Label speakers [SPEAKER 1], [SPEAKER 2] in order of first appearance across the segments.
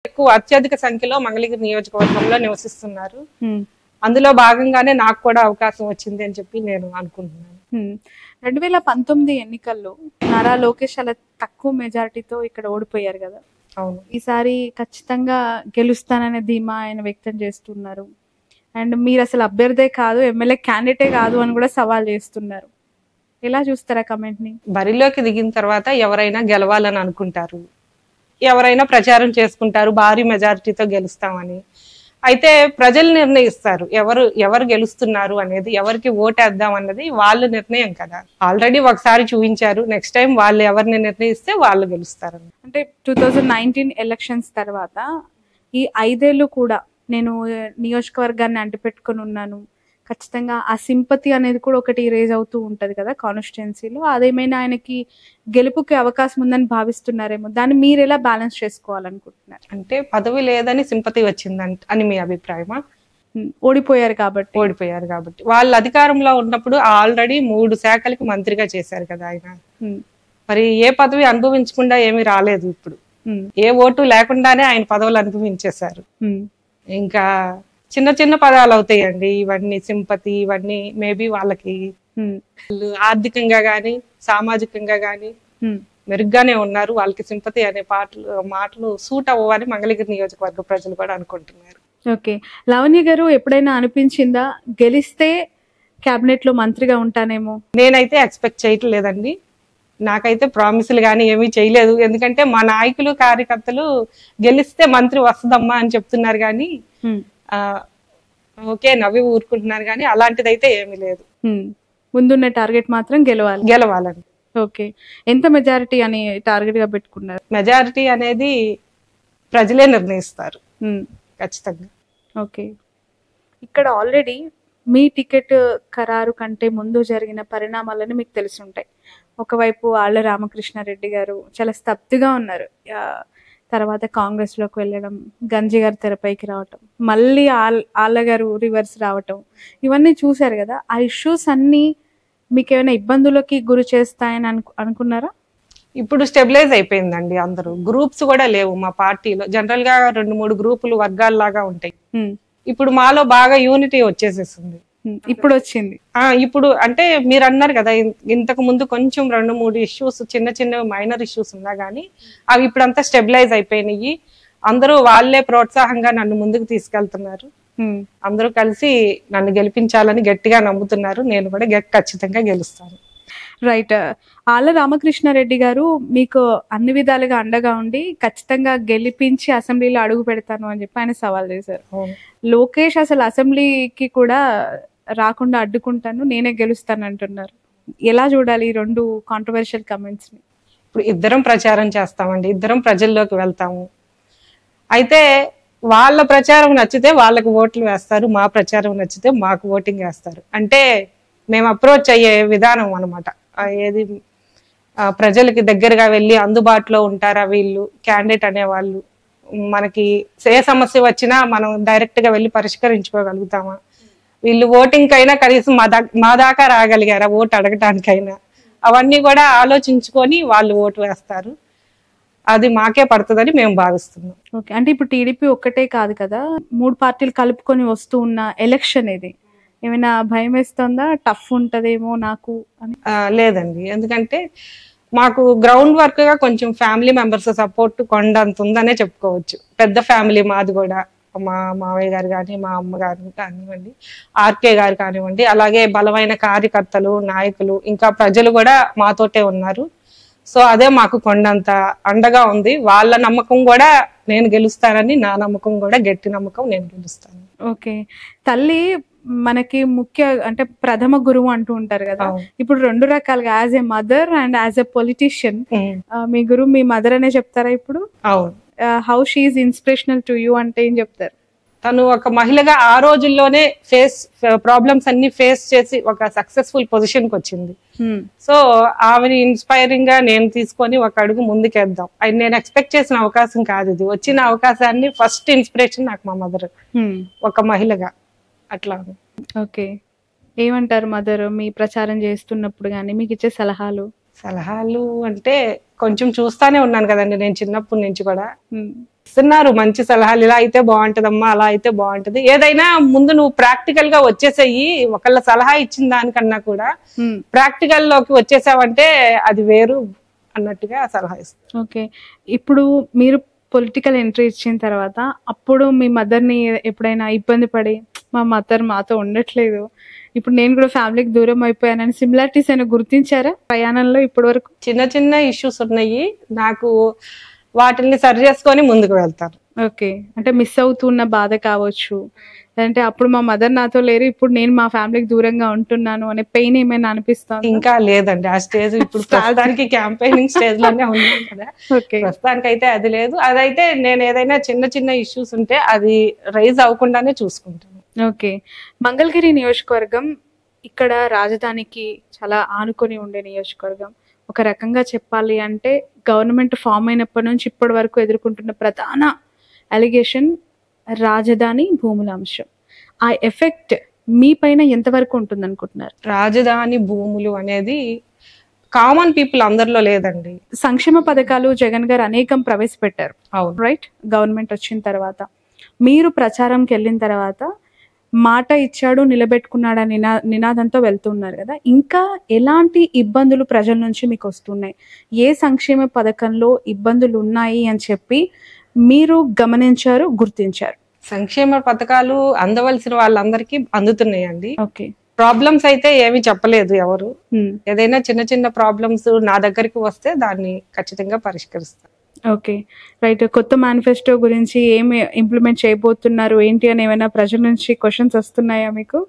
[SPEAKER 1] ఎక్కువ అత్యధిక సంఖ్యలో మంగళగిరి నియోజకవర్గంలో నివసిస్తున్నారు. అందులో భాగంగానే నాకు కూడా అవకాశం వచ్చింది అని చెప్పి నేను అనుకుంటున్నాను.
[SPEAKER 2] 2019 ఎన్నికల్లో నారా లోకేష్ అలా తక్కువ మెజారిటీతో ఇక్కడ ఓడిపోయారు కదా.
[SPEAKER 1] అవును,
[SPEAKER 2] ఈసారి ఖచ్చితంగా గెలుస్తాననే ధీమా ఆయన వ్యక్తం చేస్తున్నారు. అండ్ మీరు అసలు అభ్యర్థే కాదు, ఎమ్మెల్యే క్యాండిడేటే కాదు అని కూడా సవాల్ చేస్తున్నారు. ఎలా చూస్తారా కమెంట్ ని?
[SPEAKER 1] బరిలోకి దిగిన తర్వాత ఎవరైనా గెలవాలని అనుకుంటారు, ఎవరైనా ప్రచారం చేసుకుంటారు భారీ మెజారిటీతో గెలుస్తామని. అయితే ప్రజలు నిర్ణయిస్తారు ఎవరు గెలుస్తున్నారు అనేది, ఎవరికి ఓటేద్దాం అన్నది వాళ్ళ నిర్ణయం కదా. ఆల్రెడీ ఒకసారి చూపించారు, నెక్స్ట్ టైం వాళ్ళు ఎవరిని నిర్ణయిస్తే వాళ్ళు గెలుస్తారు.
[SPEAKER 2] అంటే 2019 ఎలక్షన్స్ తర్వాత ఈ 5 ఏళ్ళు కూడా నేను నియోజకవర్గాన్ని అంటిపెట్టుకుని ఉన్నాను, ఖచ్చితంగా ఆ సింపతి అనేది కూడా ఒకటి రేజ్ అవుతూ ఉంటది కదా కాన్స్టిట్యుయెన్సీలో. అదేమైనా ఆయనకి గెలుపుకి అవకాశం ఉందని భావిస్తున్నారేమో, దాన్ని మీరు ఎలా బ్యాలెన్స్ చేసుకోవాలనుకుంటున్నారు?
[SPEAKER 1] అంటే పదవి లేదని సింపతి వచ్చిందంట అని మీ అభిప్రాయమా?
[SPEAKER 2] ఓడిపోయారు కాబట్టి
[SPEAKER 1] వాళ్ళు అధికారంలో ఉన్నప్పుడు ఆల్రెడీ 3 శాఖలకి మంత్రిగా చేశారు కదా ఆయన. మరి ఏ పదవి అనుభవించకుండా ఏమీ రాలేదు. ఇప్పుడు ఏ ఓటు లేకుండానే ఆయన పదవులు అనుభవించేశారు. ఇంకా చిన్న చిన్న పదాలు అవుతాయండి ఇవన్నీ, సింపతి ఇవన్నీ. మేబీ వాళ్ళకి ఆర్థికంగా గాని సామాజికంగా గాని మెరుగ్గానే ఉన్నారు, వాళ్ళకి సింపతి అనే మాటలు సూట్ అవ్వని మంగళగిరి నియోజకవర్గ ప్రజలు కూడా అనుకుంటున్నారు.
[SPEAKER 2] ఓకే, లావణ్య గారు ఎప్పుడైనా అనిపించిందా గెలిస్తే కేబినెట్ లో మంత్రిగా ఉంటానేమో?
[SPEAKER 1] నేనైతే ఎక్స్పెక్ట్ చేయట్లేదండి, నాకైతే ప్రామిసులు కానీ ఏమీ చేయలేదు. ఎందుకంటే మా నాయకులు కార్యకర్తలు గెలిస్తే మంత్రి వస్తుందమ్మా అని చెప్తున్నారు కానీ ఓకే నవ్వి ఊరుకుంటున్నారు కానీ అలాంటిదైతే ఏమీ లేదు.
[SPEAKER 2] ముందున్న టార్గెట్ మాత్రం
[SPEAKER 1] గెలవాలని.
[SPEAKER 2] ఓకే, ఎంత మెజారిటీ అని టార్గెట్ గా పెట్టుకున్నారు?
[SPEAKER 1] మెజారిటీ అనేది ప్రజలే నిర్ణయిస్తారు ఖచ్చితంగా.
[SPEAKER 2] ఓకే, ఇక్కడ ఆల్రెడీ మీ టికెట్ ఖరారు కంటే ముందు జరిగిన పరిణామాలని మీకు తెలిసి ఉంటాయి. ఒకవైపు ఆళ్ల రామకృష్ణారెడ్డి గారు చాలా స్తబ్దుగా ఉన్నారు, తర్వాత కాంగ్రెస్ లోకి వెళ్ళడం, గంజి గారు తెరపైకి రావటం, మళ్ళీ ఆళ్ల గారు రివర్స్ రావటం, ఇవన్నీ చూసారు కదా. ఆ ఇష్యూస్ అన్ని మీకు ఏమైనా ఇబ్బందులకి గురి చేస్తాయని అనుకున్నారా?
[SPEAKER 1] ఇప్పుడు స్టెబిలైజ్ అయిపోయిందండి, అందరూ గ్రూప్స్ కూడా లేవు మా పార్టీలో. జనరల్ గా 2-3 గ్రూపులు వర్గాల్లాగా ఉంటాయి. ఇప్పుడు మాలో బాగా యూనిటీ వచ్చేసేసింది.
[SPEAKER 2] ఇప్పుడు వచ్చింది.
[SPEAKER 1] ఇప్పుడు అంటే మీరు అన్నారు కదా ఇంతకు ముందు కొంచెం 2-3 ఇష్యూస్, చిన్న చిన్న మైనర్ ఇష్యూస్ ఉన్నా గానీ అవి ఇప్పుడంతా స్టెబిలైజ్ అయిపోయినాయి. అందరూ వాళ్ళే ప్రోత్సాహంగా నన్ను ముందుకు తీసుకెళ్తున్నారు. అందరూ కలిసి నన్ను గెలిపించాలని గట్టిగా నమ్ముతున్నారు. నేను కూడా ఖచ్చితంగా గెలుస్తాను.
[SPEAKER 2] రైట్, ఆళ్ల రామకృష్ణారెడ్డి గారు మీకు అన్ని విధాలుగా అండగా ఉండి ఖచ్చితంగా గెలిపించి అసెంబ్లీలో అడుగు పెడతాను అని చెప్పి ఆయన సవాల్ చేశారు. లోకేష్ అసలు అసెంబ్లీకి కూడా రాకుండా అడ్డుకుంటాను, నేనే గెలుస్తాను అంటున్నారు. ఎలా చూడాలి ఈ 2 కాంట్రవర్షియల్ కమెంట్స్ ని?
[SPEAKER 1] ఇప్పుడు ఇద్దరం ప్రచారం చేస్తామండి, ఇద్దరం ప్రజల్లోకి వెళ్తాము. అయితే వాళ్ళ ప్రచారం నచ్చితే వాళ్ళకి ఓట్లు వేస్తారు, మా ప్రచారం నచ్చితే మాకు ఓటింగ్ వేస్తారు. అంటే మేము అప్రోచ్ అయ్యే విధానం అనమాట. ఏది ప్రజలకి దగ్గరగా వెళ్ళి అందుబాటులో ఉంటారా వీళ్ళు క్యాండిడేట్ అనేవాళ్ళు, మనకి ఏ సమస్య వచ్చినా మనం డైరెక్ట్ గా వెళ్ళి పరిష్కరించుకోగలుగుతామా, వీళ్ళు ఓటింగ్ కైనా కనీసం మా దాకా రాగలిగారా ఓటు అడగటానికైనా, అవన్నీ కూడా ఆలోచించుకొని వాళ్ళు ఓటు వేస్తారు. అది మాకే పడుతుందని మేము భావిస్తున్నాం.
[SPEAKER 2] ఓకే, అంటే ఇప్పుడు టీడీపీ ఒక్కటే కాదు కదా, 3 పార్టీలు కలుపుకొని వస్తూ ఉన్న ఎలక్షన్ ఇది, ఏమైనా భయం వేస్తుందా? టఫ్ ఉంటదేమో నాకు అని?
[SPEAKER 1] లేదండి, ఎందుకంటే మాకు గ్రౌండ్ వర్క్ గా కొంచెం ఫ్యామిలీ మెంబర్స్ సపోర్ట్ కొండంత ఉందనే చెప్పుకోవచ్చు. పెద్ద ఫ్యామిలీ మాది కూడా, మా మావయ్య గారు కానీ మా అమ్మగారు కానివ్వండి, ఆర్కే గారు కానివ్వండి, అలాగే బలమైన కార్యకర్తలు నాయకులు ఇంకా ప్రజలు కూడా మాతోటే ఉన్నారు. సో అదే మాకు కొండంత అండగా ఉంది. వాళ్ళ నమ్మకం కూడా నేను గెలుస్తానని, నా నమ్మకం కూడా గట్టి నమ్మకం, నేను గెలుస్తాను.
[SPEAKER 2] ఓకే, తల్లి మనకి ముఖ్య అంటే ప్రథమ గురువు అంటూ ఉంటారు కదా. ఇప్పుడు 2 రకాలుగా, as a mother and as a politician, మీ గురువు మీ మదర్ అనే చెప్తారా ఇప్పుడు?
[SPEAKER 1] అవును.
[SPEAKER 2] How she is inspirational to you అంటే ఏం చెప్తారు?
[SPEAKER 1] తను ఒక మహిళగా ఆ రోజుల్లోనే ప్రాబ్లమ్స్ అన్ని ఫేస్ చేసి ఒక సక్సెస్ఫుల్ పొజిషన్ కి వచ్చింది. సో ఆమెని ఇన్స్పైరింగ్ గా నేను తీసుకొని ఒక అడుగు ముందుకేద్దాం. నేను ఎక్స్పెక్ట్ చేసిన అవకాశం కాదు ఇది, వచ్చిన అవకాశాన్ని ఫస్ట్ ఇన్స్పిరేషన్ నాకు మా మదర్, ఒక మహిళగా అట్లా.
[SPEAKER 2] ఓకే, ఏమంటారు మదర్ మీ ప్రచారం చేస్తున్నప్పుడు గానీ మీకు ఇచ్చే సలహాలు?
[SPEAKER 1] సలహాలు అంటే కొంచెం చూస్తానే ఉన్నాను కదండి నేను చిన్నప్పటి నుంచి కూడా. ఇస్తున్నారు మంచి సలహాలు, ఇలా అయితే బాగుంటదమ్మా, అలా అయితే బాగుంటది, ఏదైనా ముందు నువ్వు ప్రాక్టికల్ గా వచ్చేసేయి, ఒకళ్ళ సలహా ఇచ్చిన దానికన్నా కూడా ప్రాక్టికల్ లోకి వచ్చేసావంటే అది వేరు అన్నట్టుగా సలహా ఇస్తారు.
[SPEAKER 2] ఓకే, ఇప్పుడు మీరు పొలిటికల్ ఎంట్రీ ఇచ్చిన తర్వాత అప్పుడు మీ మదర్ని ఎప్పుడైనా ఇబ్బంది పడి మా మదర్ మాతో ఉండట్లేదు, ఇప్పుడు నేను కూడా ఫ్యామిలీకి దూరం అయిపోయానని సిమిలారిటీస్ అయినా గుర్తించారా ప్రయాణంలో ఇప్పటి వరకు?
[SPEAKER 1] చిన్న చిన్న ఇష్యూస్ ఉన్నాయి నాకు, వాటిని సరి చేసుకొని ముందుకు వెళ్తారు.
[SPEAKER 2] ఓకే, అంటే మిస్ అవుతున్న బాధ కావచ్చు, అంటే అప్పుడు మా మదర్ నాతో లేరు, ఇప్పుడు నేను మా ఫ్యామిలీకి దూరంగా ఉంటున్నాను అనే పెయిన్ ఏమైనా అనిపిస్తుంది?
[SPEAKER 1] ఇంకా లేదండి ఆ స్టేజ్, ఇప్పుడు ప్రస్తుతానికి క్యాంపెయినింగ్ స్టేజ్ లోనే ఉన్నాం కదా. ప్రస్తుతానికి అయితే అది లేదు. అదైతే నేను ఏదైనా చిన్న చిన్న ఇష్యూస్ ఉంటే అది రైజ్ అవ్వకుండానే చూసుకుంటాను.
[SPEAKER 2] ఓకే, మంగళగిరి నియోజకవర్గం ఇక్కడ రాజధానికి చాలా ఆనుకొని ఉండే నియోజకవర్గం. ఒక రకంగా చెప్పాలి అంటే గవర్నమెంట్ ఫామ్ అయినప్పటి నుంచి ఇప్పటి వరకు ఎదుర్కొంటున్న ప్రధాన అలిగేషన్ రాజధాని భూముల అంశం. ఆ ఎఫెక్ట్ మీ పైన ఎంతవరకు ఉంటుంది అనుకుంటున్నారు?
[SPEAKER 1] రాజధాని భూములు అనేది కామన్ పీపుల్ అందరిలో లేదండి.
[SPEAKER 2] సంక్షేమ పథకాలు జగన్ గారు అనేకం ప్రవేశపెట్టారు, రైట్? గవర్నమెంట్ వచ్చిన తర్వాత మీరు ప్రచారంకి వెళ్ళిన తర్వాత మాట ఇచ్చాడు నిలబెట్టుకున్నాడు అని నినాదంతో వెళ్తున్నారు కదా, ఇంకా ఎలాంటి ఇబ్బందులు ప్రజల నుంచి మీకు వస్తున్నాయి, ఏ సంక్షేమ పథకంలో ఇబ్బందులు ఉన్నాయి అని చెప్పి మీరు గమనించారు, గుర్తించారు?
[SPEAKER 1] సంక్షేమ పథకాలు అందవలసిన వాళ్ళందరికీ అందుతున్నాయండి.
[SPEAKER 2] ఓకే,
[SPEAKER 1] ప్రాబ్లమ్స్ అయితే ఏమి చెప్పలేదు ఎవరు. ఏదైనా చిన్న చిన్న ప్రాబ్లమ్స్ నా దగ్గరికి వస్తే దాన్ని ఖచ్చితంగా పరిష్కరిస్తాను.
[SPEAKER 2] Okay, right. కొత్త మేనిఫెస్టో గురించి ఏమి ఇంప్లిమెంట్ చేయబోతున్నారు ఏంటి అని ఏమైనా ప్రజల నుంచి క్వశ్చన్స్ వస్తున్నాయా మీకు?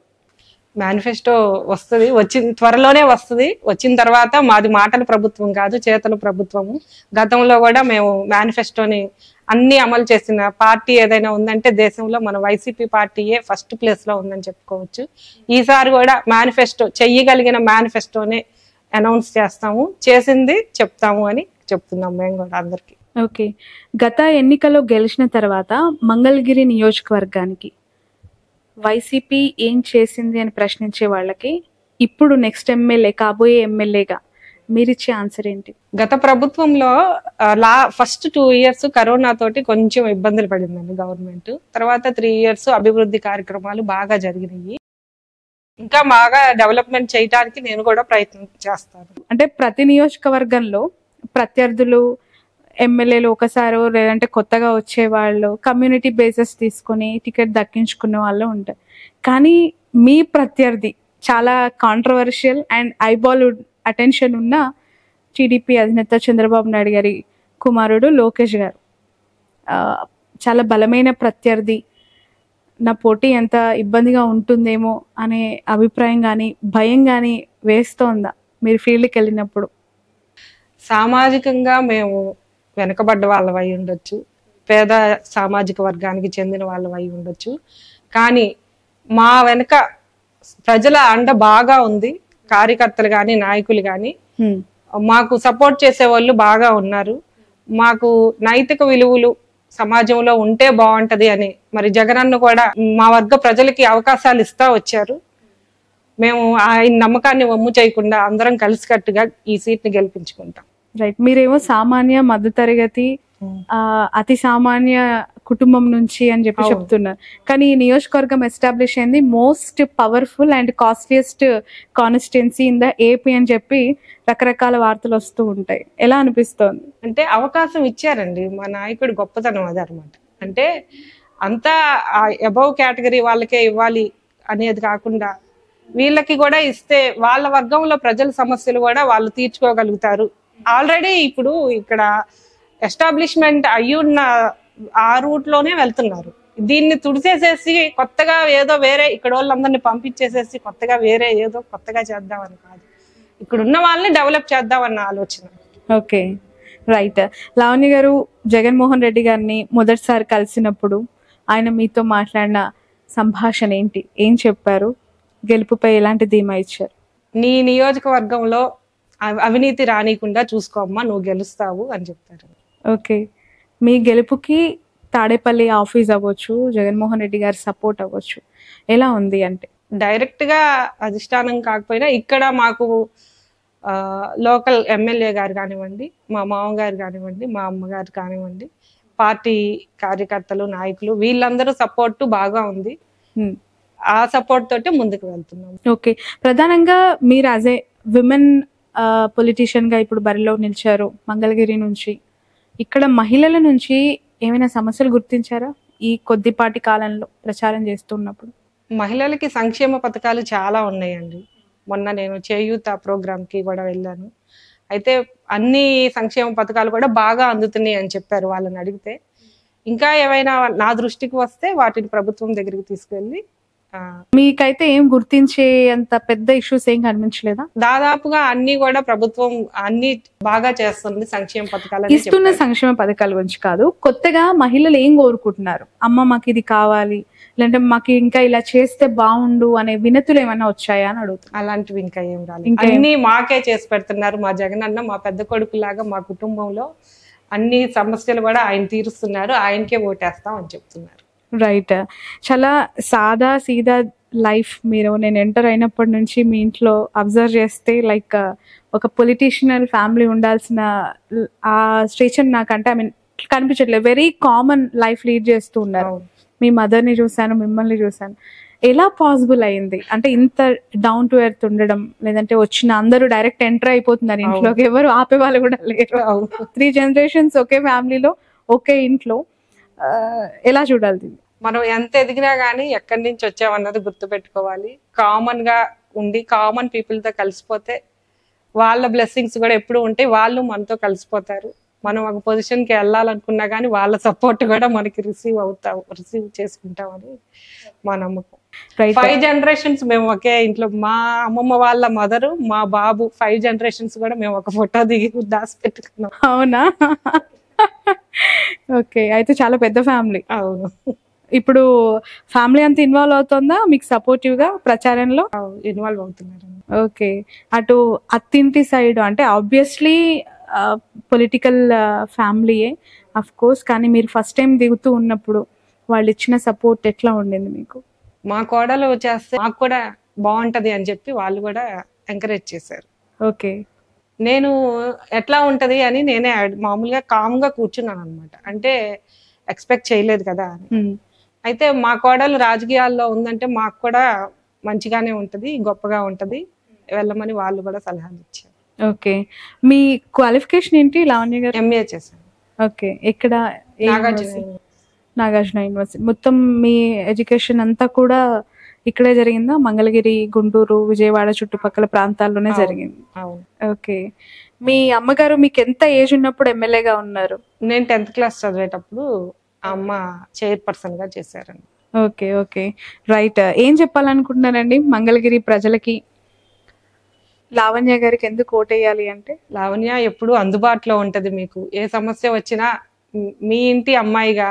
[SPEAKER 1] మేనిఫెస్టో వస్తుంది, త్వరలోనే వస్తుంది. వచ్చిన తర్వాత మాది మాటల ప్రభుత్వం కాదు, చేతల ప్రభుత్వము. గతంలో కూడా మేము మేనిఫెస్టోని అన్ని అమలు చేసిన పార్టీ ఏదైనా ఉందంటే దేశంలో మన వైసీపీ పార్టీయే ఫస్ట్ ప్లేస్ లో ఉందని చెప్పుకోవచ్చు. ఈసారి కూడా మేనిఫెస్టో చెయ్యగలిగిన మేనిఫెస్టోనే అనౌన్స్ చేస్తాము, చేసింది చెప్తాము అని చెప్తున్నాం మేము కూడా అందరికి.
[SPEAKER 2] ఓకే, గత ఎన్నికల్లో గెలిచిన తర్వాత మంగళగిరి నియోజకవర్గానికి వైసీపీ ఏం చేసింది అని ప్రశ్నించే వాళ్ళకి ఇప్పుడు నెక్స్ట్ ఎమ్మెల్యే, కాబోయే ఎమ్మెల్యేగా మీరిచ్చే ఆన్సర్ ఏంటి?
[SPEAKER 1] గత ప్రభుత్వంలో ఫస్ట్ 2 years కరోనా తోటి కొంచెం ఇబ్బందులు పడిందండి గవర్నమెంట్. తర్వాత 3 years అభివృద్ధి కార్యక్రమాలు బాగా జరిగినాయి. ఇంకా బాగా డెవలప్మెంట్ చేయడానికి నేను కూడా ప్రయత్నం చేస్తాను.
[SPEAKER 2] అంటే ప్రతి నియోజకవర్గంలో ప్రత్యర్థులు ఎమ్మెల్యేలు ఒకసారి లేదంటే కొత్తగా వచ్చే వాళ్ళు కమ్యూనిటీ బేసెస్ తీసుకొని టికెట్ దక్కించుకునే వాళ్ళు ఉంటారు, కానీ మీ ప్రత్యర్థి చాలా కాంట్రవర్షియల్ అండ్ ఐబాల్ అటెన్షన్ ఉన్న టీడీపీ అధినేత చంద్రబాబు నాయుడు గారి కుమారుడు లోకేష్ గారు చాలా బలమైన ప్రత్యర్థి, నా పోటీ ఎంత ఇబ్బందిగా ఉంటుందేమో అనే అభిప్రాయం కానీ భయం కానీ వేస్తోందా మీరు ఫీల్డ్కి వెళ్ళినప్పుడు?
[SPEAKER 1] సామాజికంగా మేము వెనకబడ్డ వాళ్ళవై ఉండొచ్చు, పేద సామాజిక వర్గానికి చెందిన వాళ్ళవై ఉండొచ్చు, కానీ మా వెనక ప్రజల అండ బాగా ఉంది. కార్యకర్తలు కానీ నాయకులు కానీ మాకు సపోర్ట్ చేసే వాళ్ళు బాగా ఉన్నారు. మాకు నైతిక విలువలు సమాజంలో ఉంటే బాగుంటది అని మరి జగనన్న కూడా మా వర్గ ప్రజలకి అవకాశాలు ఇస్తా వచ్చారు. మేము ఆయన నమ్మకాన్ని వమ్ము చేయకుండా అందరం కలిసికట్టుగా ఈ సీట్ ని గెలిపించుకుంటాం.
[SPEAKER 2] రైట్, మీరేమో సామాన్య మధ్యతరగతి అతి సామాన్య కుటుంబం నుంచి అని చెప్పి చెప్తున్నారు, కానీ ఈ నియోజకవర్గం ఎస్టాబ్లిష్ అయింది most powerful and costliest constituency in the AP అని చెప్పి రకరకాల వార్తలు వస్తూ ఉంటాయి. ఎలా అనిపిస్తోంది?
[SPEAKER 1] అంటే అవకాశం ఇచ్చారండి మా నాయకుడు, గొప్పతనం అది అనమాట. అంటే అంతా అబవ్ కేటగిరీ వాళ్ళకే ఇవ్వాలి అనేది కాకుండా వీళ్ళకి కూడా ఇస్తే వాళ్ళ వర్గంలో ప్రజల సమస్యలు కూడా వాళ్ళు తీర్చుకోగలుగుతారు. ఆల్రెడీ ఇప్పుడు ఇక్కడ ఎస్టాబ్లిష్మెంట్ అయ్యున్న ఆ రూట్ లోనే వెళ్తున్నారు. దీన్ని తుడిసేసేసి కొత్తగా ఏదో వేరే ఇక్కడ వాళ్ళందరినీ పంపించేసేసి కొత్తగా వేరే ఏదో కొత్తగా చేద్దామని కాదు, ఇక్కడ ఉన్న వాళ్ళని డెవలప్ చేద్దామన్న ఆలోచన.
[SPEAKER 2] Okay, right. లావణ్య గారు, జగన్మోహన్ రెడ్డి గారిని మొదటిసారి కలిసినప్పుడు ఆయన మీతో మాట్లాడిన సంభాషణ ఏంటి, ఏం చెప్పారు, గెలుపుపై ఎలాంటి ధీమా ఇచ్చారు?
[SPEAKER 1] నీ నియోజకవర్గంలో అవినీతి రానికుండా చూసుకోమ్మా, నువ్వు గెలుస్తావు అని చెప్తారు.
[SPEAKER 2] ఓకే, మీ గెలుపుకి తాడేపల్లి ఆఫీస్ అవ్వచ్చు, జగన్మోహన్ రెడ్డి గారి సపోర్ట్ అవ్వచ్చు, ఎలా ఉంది? అంటే
[SPEAKER 1] డైరెక్ట్ గా అధిష్టానం కాకపోయినా ఇక్కడ మాకు లోకల్ ఎమ్మెల్యే గారు కానివ్వండి, మా మామగారు కానివ్వండి, మా అమ్మగారు కానివ్వండి, పార్టీ కార్యకర్తలు, నాయకులు వీళ్ళందరూ సపోర్ట్ బాగా ఉంది. ఆ సపోర్ట్ తోటి ముందుకు వెళ్తున్నాం.
[SPEAKER 2] ఓకే, ప్రధానంగా మీరు యాజ్ ఏ విమెన్ పొలిటీషియన్ గా ఇప్పుడు బరిలో నిలిచారు మంగళగిరి నుంచి. ఇక్కడ మహిళల నుంచి ఏమైనా సమస్యలు గుర్తించారా ఈ కొద్దిపాటి కాలంలో ప్రచారం చేస్తున్నప్పుడు?
[SPEAKER 1] మహిళలకి సంక్షేమ పథకాలు చాలా ఉన్నాయండి. మొన్న నేను చేయూత ప్రోగ్రామ్ కి కూడా వెళ్ళాను. అయితే అన్ని సంక్షేమ పథకాలు కూడా బాగా అందుతున్నాయి అని చెప్పారు వాళ్ళని అడిగితే. ఇంకా ఏమైనా నా దృష్టికి వస్తే వాటిని ప్రభుత్వం దగ్గరికి తీసుకెళ్ళి.
[SPEAKER 2] మీకైతే ఏం గుర్తించే అంత పెద్ద ఇష్యూస్ ఏం కనిపించలేదా?
[SPEAKER 1] దాదాపుగా అన్ని కూడా ప్రభుత్వం అన్ని బాగా చేస్తుంది. సంక్షేమ పథకాలు
[SPEAKER 2] ఇస్తున్న సంక్షేమ పథకాల గురించి కాదు, కొత్తగా మహిళలు ఏం కోరుకుంటున్నారు? అమ్మ మాకు ఇది కావాలి, లేదంటే మాకు ఇంకా ఇలా చేస్తే బాగుండు అనే వినతులు ఏమైనా వచ్చాయా అని అడుగుతారు.
[SPEAKER 1] అలాంటివి ఇంకా ఏం రాలేదు. అన్ని మాకే చేసి పెడుతున్నారు. మా జగన్ అన్న మా పెద్ద కొడుకులాగా మా కుటుంబంలో అన్ని సమస్యలు కూడా ఆయన తీరుస్తున్నారు. ఆయనకే ఓటేస్తాం అని చెప్తున్నారు.
[SPEAKER 2] రైట్. చాలా సాదా సీదా లైఫ్. నేను ఎంటర్ అయినప్పటి నుంచి మీ ఇంట్లో అబ్జర్వ్ చేస్తే లైక్ ఒక పొలిటీషియనల్ ఫ్యామిలీ ఉండాల్సిన ఆ స్టేషన్ నాకంటే కనిపించట్లేదు. వెరీ కామన్ లైఫ్ లీడ్ చేస్తూ ఉన్నారు. మీ మదర్ని చూసాను, మిమ్మల్ని చూసాను. ఎలా పాసిబుల్ అయింది? అంటే ఇంత డౌన్ టు ఎర్త్ ఉండడం, లేదంటే వచ్చిన అందరూ డైరెక్ట్ ఎంటర్ అయిపోతున్నారు ఇంట్లోకి, ఎవరు ఆపే వాళ్ళు కూడా లేరు. 3 generations ఒకే ఫ్యామిలీలో ఒకే ఇంట్లో. ఎలా చూడాలి?
[SPEAKER 1] మనం ఎంత ఎదిగినా గానీ ఎక్కడి నుంచి వచ్చామన్నది గుర్తు పెట్టుకోవాలి. కామన్ గా ఉండి కామన్ పీపుల్ తో కలిసిపోతే వాళ్ళ బ్లెస్సింగ్స్ కూడా ఎప్పుడు ఉంటాయి. వాళ్ళు మనతో కలిసిపోతారు. మనం ఒక పొజిషన్ కి వెళ్ళాలనుకున్నా గానీ వాళ్ళ సపోర్ట్ కూడా మనకి రిసీవ్ చేసుకుంటామని మా నమ్మకం. 5 generations మేము ఒకే ఇంట్లో. మా అమ్మమ్మ వాళ్ళ మదరు, మా బాబు 5 generations కూడా మేము ఒక ఫోటో దిగి దాచి పెట్టుకున్నాం.
[SPEAKER 2] అవునా? ఓకే, అయితే చాలా పెద్ద ఫ్యామిలీ.
[SPEAKER 1] అవును.
[SPEAKER 2] ఇప్పుడు ఫ్యామిలీ అంతా ఇన్వాల్వ్ అవుతుందా మీకు సపోర్టివ్ గా ప్రచారంలో?
[SPEAKER 1] ఇన్వాల్వ్ అవుతున్నారు.
[SPEAKER 2] ఓకే, అటు అత్తింటి సైడ్ అంటే ఆబ్వియస్లీ పొలిటికల్ ఫ్యామిలీయే అఫ్ కోర్స్, కానీ మీరు ఫస్ట్ టైం దిగుతూ ఉన్నప్పుడు వాళ్ళు ఇచ్చిన సపోర్ట్ ఎట్లా ఉండింది మీకు?
[SPEAKER 1] మా కోడలు చేస్తే మాకు కూడా బాగుంటది అని చెప్పి వాళ్ళు కూడా ఎంకరేజ్ చేశారు.
[SPEAKER 2] ఓకే,
[SPEAKER 1] నేను ఎట్లా ఉంటది అని నేనే మామూలుగా కామ్గా కూర్చున్నాను అనమాట. అంటే ఎక్స్పెక్ట్ చేయలేదు కదా అని. అయితే మా కోడలు రాజకీయాల్లో ఉందంటే మాకు కూడా మంచిగానే ఉంటది, గొప్పగా ఉంటది, వెళ్ళమని వాళ్ళు కూడా సలహాలు ఇచ్చారు.
[SPEAKER 2] ఓకే, మీ క్వాలిఫికేషన్ ఏంటి లావణ్య గారు?
[SPEAKER 1] ఎంఏ చేశాను.
[SPEAKER 2] ఓకే, ఇక్కడ నాగార్జున యూనివర్సిటీ. మొత్తం మీ ఎడ్యుకేషన్ అంతా కూడా ఇక్కడే జరిగిందా? మంగళగిరి, గుంటూరు, విజయవాడ చుట్టుపక్కల ప్రాంతాల్లోనే జరిగింది. ఓకే, మీ అమ్మగారు మీకు ఎంత ఏజ్ ఉన్నప్పుడు ఎమ్మెల్యేగా ఉన్నారు?
[SPEAKER 1] నేను 10th class చదివేటప్పుడు అమ్మ చైర్పర్సన్ గా చేశారండి.
[SPEAKER 2] Okay okay, right. ఏం చెప్పాలనుకుంటున్నారండి మంగళగిరి ప్రజలకి? లావణ్య గారికి ఎందుకు ఓటేయాలి అంటే?
[SPEAKER 1] లావణ్య ఎప్పుడు అందుబాటులో ఉంటది. మీకు ఏ సమస్య వచ్చినా మీ ఇంటి అమ్మాయిగా,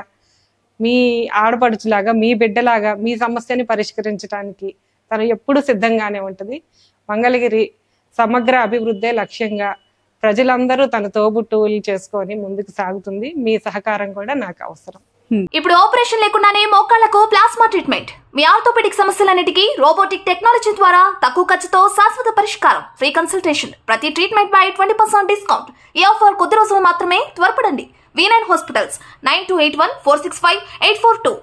[SPEAKER 1] మీ ఆడపడుచులాగా, మీ బిడ్డలాగా మీ సమస్యని పరిష్కరించడానికి తను ఎప్పుడు సిద్ధంగానే ఉంటది. మంగళగిరి సమగ్ర అభివృద్ధే లక్ష్యంగా ప్రజలందరూ తన తోబుట్టువులు చేసుకొని ముందుకు సాగుతుంది. మీ సహకారం కూడా నాకు అవసరం.
[SPEAKER 3] ఇప్పుడు ఆపరేషన్ లేకుండానే మోకాళ్లకు ప్లాస్మా ట్రీట్మెంట్. మీ ఆర్థోపెడిక్ సమస్యలన్నిటికీ రోబోటిక్ టెక్నాలజీ ద్వారా తక్కువ ఖర్చుతో శాశ్వత పరిష్కారం. Free consultation. ప్రతి ట్రీట్మెంట్ పై 20% డిస్కౌంట్. ఈ ఆఫర్ కొద్ది రోజులు మాత్రమే. త్వరపడండి. V9 hospitals 9281465842.